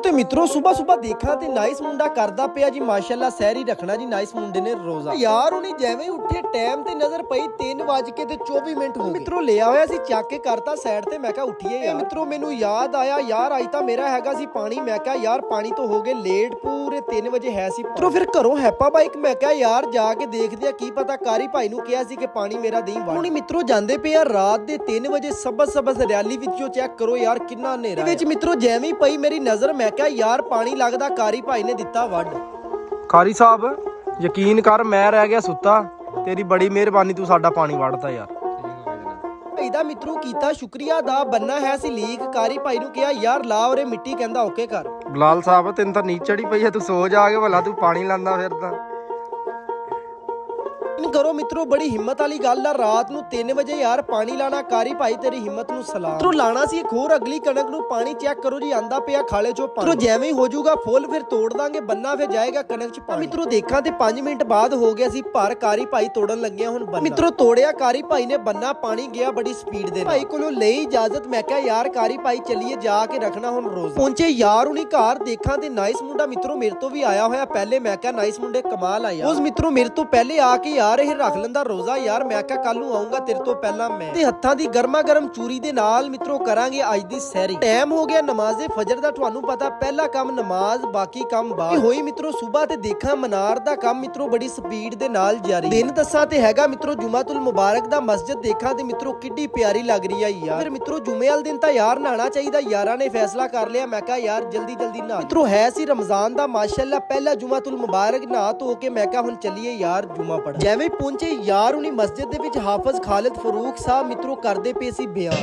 ਤੇ ਮਿੱਤਰੋ ਸੁਬਾ ਸੁਬਾ ਦੇਖਾਂ ਤੇ ਨਾਈਸ ਮੁੰਡਾ ਕਰਦਾ ਪਿਆ ਜੀ ਮਾਸ਼ਾਅੱਲਾ ਸਹਿਰ ਹੀ ਰੱਖਣਾ ਜੀ ਨਾਈਸ ਮੁੰਡੇ ਨੇ ਰੋਜ਼ਾ ਯਾਰ ਉਹਨੇ ਜਿਵੇਂ ਉੱਠੇ ਟਾਈਮ ਤੇ ਨਜ਼ਰ ਪਈ 3:24 ਹੋ ਗਏ ਮਿੱਤਰੋ ਲਿਆ ਹੋਇਆ ਸੀ ਚੱਕ ਕੇ ਕਰਤਾ ਸਾਈਡ ਤੇ ਮੈਂ ਕਿਹਾ ਉੱਠੀਏ ਯਾਰ ਮਿੱਤਰੋ ਮੈਨੂੰ ਯਾਦ ਆਇਆ ਯਾਰ ਅੱਜ ਤਾਂ ਮੇਰਾ ਹੈਗਾ ਸੀ ਪਾਣੀ ਮੈਂ ਕਿਹਾ ਯਾਰ ਪਾਣੀ ਤੋਂ ਹੋ ਗਏ ਲੇਟ ਪੂਰੇ 3 ਵਜੇ ਹੈ ਸੀ ਮਿੱਤਰੋ ਫਿਰ ਘਰੋਂ ਹੈਪਾ ਬਾਈਕ ਮੈਂ ਕਿਹਾ ਯਾਰ ਜਾ ਕੇ ਦੇਖਦੇ ਆ ਕੀ ਪਤਾ ਕਾਰੀ ਭਾਈ ਨੂੰ ਕਿਹਾ ਸੀ ਕਿ ਪਾਣੀ ਮੇਰਾ ਦੇਈ ਵੜ ਹੁਣੀ ਮਿੱਤਰੋ ਜਾਂਦੇ ਪਏ ਆ ਰਾਤ ਦੇ 3 ਵਜੇ ਸਬਸ ਹਰਿਆਲੀ ਵਿੱਚੋਂ ਚੈੱਕ ਕਰੋ ਯਾਰ ਕਿੰਨਾ ਹਨੇਰਾ ਵਿੱਚ ਮਿੱਤਰੋ ਜਿਵੇਂ ਪਈ ਮੇਰੀ ਨਜ਼ਰ ਮੈਂ ਕਿਹਾ ਯਾਰ ਪਾਣੀ ਲੱਗਦਾ ਕਾਰੀ ਭਾਈ ਨੇ ਦਿੱਤਾ ਵੱਢ ਕਾਰੀ ਸਾਹਿਬ ਯਕੀਨ ਕਰ ਮੈਂ ਰਹਿ ਗਿਆ ਸੁੱਤਾ ਤੇਰੀ ਬੜੀ ਮਿਹਰਬਾਨੀ ਤੂੰ ਸਾਡਾ ਪਾਣੀ ਵੜਦਾ ਯਾਰ ਇਹਦਾ ਮਿੱਤਰੋ ਕੀਤਾ ਸ਼ੁਕਰੀਆ ਦਾ ਬੰਨਾ ਹੈ ਸੀ ਲੀਕ ਕਾਰੀ ਭਾਈ ਨੂੰ ਕਿਹਾ ਯਾਰ ਲਾ ਉਰੇ ਮਿੱਟੀ ਕਹਿੰਦਾ ਓਕੇ ਕਰ ਬਲਾਲ ਸਾਹਿਬ ਤੈਨੂੰ ਤਾਂ ਨੀਚ ਚੜੀ ਪਈ ਐ ਤੂੰ ਸੋ ਜਾ ਕੇ ਭਲਾ ਤੂੰ ਪਾਣੀ ਲਾਂਦਾ ਫਿਰਦਾ ਕਰੋ ਮਿੱਤਰੋ ਬੜੀ ਹਿੰਮਤ ਵਾਲੀ ਗੱਲ ਆ ਰਾਤ ਨੂੰ 3 ਵਜੇ ਯਾਰ ਪਾਣੀ ਲਾਣਾ ਕਾਰੀ ਭਾਈ ਤੇਰੀ ਹਿੰਮਤ ਨੂੰ ਸਲਾਮ ਮਿੱਤਰੋ ਲਾਣਾ ਸੀ ਇੱਕ ਹੋਰ ਅਗਲੀ ਕਣਕ ਨੂੰ ਪਾਣੀ ਚੈੱਕ ਕਰੋ ਜੀ ਆਂਦਾ ਪਿਆ ਖਾਲੇ ਚੋਂ ਪਾਣੀ ਮਿੱਤਰੋ ਜਿਵੇਂ ਹੋ ਜਾਊਗਾ ਫੁੱਲ ਫਿਰ ਤੋੜ ਦਾਂਗੇ ਬੰਨਾ ਫਿਰ ਜਾਏਗਾ ਕਣਕ ਚ ਪਾਣੀ ਮਿੱਤਰੋ ਦੇਖਾਂ ਤੇ 5 ਮਿੰਟ ਬਾਅਦ ਹੋ ਗਿਆ ਸੀ ਪਰ ਕਾਰੀ ਭਾਈ ਤੋੜਨ ਲੱਗਿਆ ਹੁਣ ਬੰਨਾ ਮਿੱਤਰੋ ਤੋੜਿਆ ਕਾਰੀ ਭਾਈ ਨੇ ਬੰਨਾ ਪਾਣੀ ਗਿਆ ਬੜੀ ਸਪੀਡ ਦੇ ਭਾਈ ਕੋਲੋਂ ਲਈ ਇਜਾਜ਼ਤ ਮੈਂ ਕਿਹਾ ਯਾਰ ਕਾਰੀ ਭਾਈ ਚੱਲੀਏ ਜਾ ਕੇ ਰੱਖਣਾ ਹੁਣ ਰੋਜ਼ ਪਹੁੰਚੇ ਯਾਰ ਹੁਣੀ ਘਰ ਦੇਖਾਂ ਤੇ ਨਾਈਸ ਮੁੰਡਾ ਮਿੱਤਰੋ ਮੇਰੇ ਤੋਂ ਵੀ ਆਇਆ ਹੋਇਆ ਪਹਿਲੇ ਮੈਂ ਕਿਹਾ ਨਾਈਸ ਮੁੰਡੇ ਕਮਾਲ ਆਇਆ ਉਸ ਮਿੱਤਰੋ ਮੇਰੇ ਤੋਂ ਪਹਿਲੇ ਆ ਕੇ ਯਾਰ ਇਹ ਰੱਖ ਲੈਂਦਾ ਰੋਜ਼ਾ ਯਾਰ ਮੈਂ ਕਿਹਾ ਕੱਲ ਨੂੰ ਆਉਂਗਾ ਤੇਰੇ ਤੋਂ ਪਹਿਲਾਂ ਮੈਂ ਤੇ ਹੱਥਾਂ ਦੀ ਗਰਮਾ ਗਰਮ ਚੂਰੀ ਦੇ ਨਾਲ ਮਿੱਤਰੋ ਕਰਾਂਗੇ ਅੱਜ ਦੀ ਸਹਿਰੀ ਟਾਈਮ ਹੋ ਗਿਆ ਨਮਾਜ਼ੇ ਫਜਰ ਦਾ ਤੁਹਾਨੂੰ ਪਤਾ ਪਹਿਲਾ ਕੰਮ ਨਮਾਜ਼ ਬਾਕੀ ਕੰਮ ਬਾਅਦ ਹੋਈ ਮਿੱਤਰੋ ਸਵੇਰ ਤੇ ਦੇਖਾਂ ਮਨਾਰ ਦਾ ਕੰਮ ਮਿੱਤਰੋ ਬੜੀ ਸਪੀਡ ਦੇ ਨਾਲ ਜਾਰੀ ਦਿਨ ਦੱਸਾਂ ਤੇ ਹੈਗਾ ਮਿੱਤਰੋ ਜੁਮਾਤੁਲ ਮੁਬਾਰਕ ਦਾ ਮਸਜਿਦ ਦੇਖਾਂ ਤੇ ਮਿੱਤਰੋ ਕਿੱਡੀ ਪਿਆਰੀ ਲੱਗ ਰਹੀ ਆ ਯਾਰ ਫਿਰ ਮਿੱਤਰੋ ਜੁਮੇ ਵਾਲੇ ਦਿਨ ਤਾਂ ਯਾਰ ਨਹਾਣਾ ਚਾਹੀਦਾ ਯਾਰਾਂ ਨੇ ਫੈਸਲਾ ਕਰ ਲਿਆ ਮੈਂ ਕਿਹਾ ਯਾਰ ਜਲਦੀ ਨਹਾ ਮਿੱਤਰੋ ਹੈ ਸੀ ਰਮਜ਼ਾਨ ਦਾ ਮਾਸ਼ਾਅੱਲਾ ਪਹਿਲਾ ਜੁਮਾਤੁਲ ਮੁਬਾਰਕ ਨਹਾ ਧੋ ਕੇ ਮੈਂ ਕਿਹਾ ਹੁਣ ਚੱਲੀਏ ਯਾਰ ਜੁਮਾ ਪੜ੍ਹ ਜਿਵੇਂ ਪਹੁੰਚੇ ਯਾਰ ਉਨੀ ਮਸਜਿਦ ਦੇ ਵਿੱਚ ਹਾਫਿਜ਼ ਖਾਲਿਦ ਫਰੂਕ ਸਾਹਿਬ ਮਿੱਤਰੋ ਕਰਦੇ ਪਏ ਸੀ ਬਿਆਨ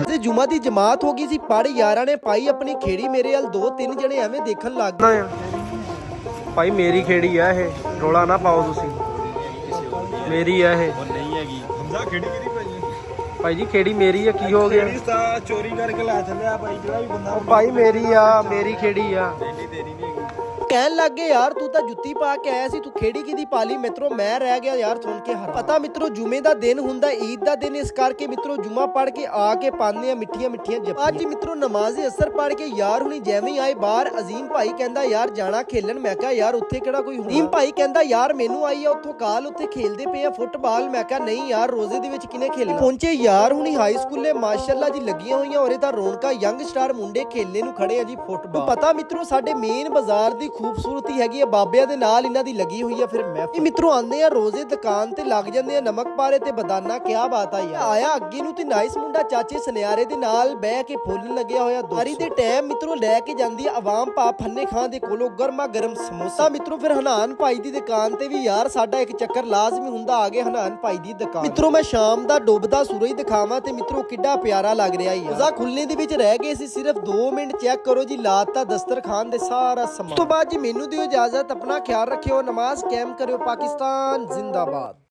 ਤੇ ਜੁਮਾ ਦੀ ਜਮਾਤ ਹੋ ਗਈ ਸੀ ਪੜ ਯਾਰਾਂ ਨੇ ਪਾਈ ਆਪਣੀ ਖੇੜੀ ਮੇਰੇ ਵੱਲ 2-3 ਜਣੇ ਐਵੇਂ ਦੇਖਣ ਲੱਗ ਗਏ ਭਾਈ ਮੇਰੀ ਖੇੜੀ ਆ ਇਹ ਰੋਲਾ ਨਾ ਪਾਓ ਤੁਸੀਂ ਮੇਰੀ ਆ ਇਹ ਨਹੀਂ ਹੈਗੀ ਹਮਜ਼ਾ ਖੇੜੀ ਕਿਹਦੀ ਭਾਈ ਜੀ ਖੇੜੀ ਮੇਰੀ ਆ ਕੀ ਹੋ ਗਿਆ ਖੇੜੀ ਤਾਂ ਚੋਰੀ ਕਰਕੇ ਲੈ ਚੱਲਿਆ ਭਾਈ ਜਿਹੜਾ ਵੀ ਬੰਦਾ ਭਾਈ ਮੇਰੀ ਆ ਮੇਰੀ ਖੇੜੀ ਆ ਤੇਰੀ ਨਹੀਂ ਹੈਗੀ ਕਹਿਣ ਲੱਗੇ ਯਾਰ ਤੂੰ ਤਾਂ ਜੁੱਤੀ ਪਾ ਕੇ ਆਇਆ ਸੀ ਤੂੰ ਖੇੜੀ ਕਿਹਦੀ ਪਾਲੀ ਮਿੱਤਰੋ ਮੈਂ ਰਹਿ ਗਿਆ ਯਾਰ ਸੁਣ ਕੇ ਹਰ ਪਤਾ ਮਿੱਤਰੋ ਜੁਮੇ ਦਾ ਦਿਨ ਹੁੰਦਾ ਈਦ ਦਾ ਦਿਨ ਇਸ ਕਰਕੇ ਮਿੱਤਰੋ ਜੁਮਾ ਪੜ ਕੇ ਆ ਕੇ ਪਾਉਂਦੇ ਆ ਮਿੱਠੀਆਂ ਜੱਫੀਆਂ ਅੱਜ ਮਿੱਤਰੋ ਨਮਾਜ਼ ਅਸਰ ਪੜ ਕੇ ਯਾਰ ਹੁਣੀ ਜਿਵੇਂ ਆਏ ਬਾਹਰ ਅਜ਼ੀਮ ਭਾਈ ਕਹਿੰਦਾ ਯਾਰ ਜਾਣਾ ਖੇਲਣ ਮੈਂ ਕਿਹਾ ਯਾਰ ਉੱਥੇ ਕਿਹੜਾ ਕੋਈ ਅਜ਼ੀਮ ਭਾਈ ਕਹਿੰਦਾ ਯਾਰ ਮੈਨੂੰ ਆਈ ਆ ਉੱਥੋਂ ਕਾਲ ਉੱਥੇ ਖੇਲਦੇ ਪਏ ਆ ਫੁੱਟਬਾਲ ਮੈਂ ਕਿਹਾ ਨਹੀਂ ਯਾਰ ਰੋਜ਼ੇ ਦੇ ਵਿੱਚ ਕਿਨੇ ਖੇਲਣਾ ਪਹੁੰਚੇ ਯਾਰ ਹੁਣੀ ਹਾਈ ਸਕੂਲੇ ਮਾਸ਼ਾਅੱਲਾ ਜੀ ਲੱਗੀਆਂ ਹੋਈਆਂ ਔਰੇ ਤਾਂ ਰੌਣਕਾਂ ਯੰਗ ਸਟਾਰ ਮੁੰਡੇ ਖੇਲਣੇ ਨੂੰ ਖੜੇ ਆ ਜੀ ਫੁੱਟਬਾਲ ਪਤਾ ਮਿੱਤਰੋ ਸਾਡੇ ਮੇਨ ਬਾਜ਼ਾਰ ਦੀ ਖੂਬਸੂਰਤੀ ਹੈਗੀ ਬਾਬਿਆਂ ਦੇ ਨਾਲ ਇਹਨਾਂ ਦੀ ਲੱਗੀ ਹੋਈ ਆ ਫਿਰ ਮੈਂ ਇਹ ਮਿੱਤਰੋ ਆਂਦੇ ਆ ਰੋਜ਼ੇ ਦੁਕਾਨ ਤੇ ਲੱਗ ਜਾਂਦੇ ਆ ਨਮਕ ਪਾਰੇ ਤੇ ਬਦਾਨਾ ਕਿਆ ਬਾਤ ਆ ਯਾਰ ਆਇਆ ਅੱਗੇ ਨੂੰ ਤੇ ਨਾਈਸ ਮੁੰਡਾ ਚਾਚੇ ਸੁਨਿਆਰੇ ਦੇ ਨਾਲ ਬਹਿ ਕੇ ਫੁੱਲ ਲੱਗਿਆ ਹੋਇਆ ਦੋਰੀ ਦੇ ਟਾਈਮ ਮਿੱਤਰੋ ਲੈ ਕੇ ਜਾਂਦੀ ਆ ਆਵਾਮ ਪਾ ਫੰਨੇ ਖਾਂ ਦੇ ਕੋਲੋਂ ਗਰਮਾ ਗਰਮ ਸਮੋਸਾ ਮਿੱਤਰੋ ਫਿਰ ਹਨਾਨ ਭਾਈ ਦੀ ਦੁਕਾਨ ਤੇ ਵੀ ਯਾਰ ਸਾਡਾ ਇੱਕ ਚੱਕਰ ਲਾਜ਼ਮੀ ਹੁੰਦਾ ਆ ਗਿਆ ਹਨਾਨ ਭਾਈ ਦੀ ਦੁਕਾਨ ਮਿੱਤਰੋ ਮੈਂ ਸ਼ਾਮ ਦਾ ਡੁੱਬਦਾ ਸੂਰਜ ਦਿਖਾਵਾਂ ਤੇ ਮਿੱਤਰੋ ਕਿੱਡਾ ਪਿਆਰਾ ਲੱਗ ਰਿਹਾ ਯਾਰ ਰੋਜ਼ਾ ਖੁੱਲਣੇ ਦੇ ਵਿੱਚ ਰਹਿ ਗਏ ਸੀ ਸਿਰਫ 2 ਮਿੰਟ ਚੈੱਕ ਕਰੋ ਜੀ ਲਾਤਾ ਦਸਤਰਖਾਨ ਦੇ ਸਾਰਾ ਸਮਾਨ ਉਸ ਤੋਂ ਬਾਅਦ ਜੀ ਮੈਨੂੰ ਦਿਓ इजाजत अपना ख्याल रखियो नमाज कायम करो पाकिस्तान जिंदाबाद।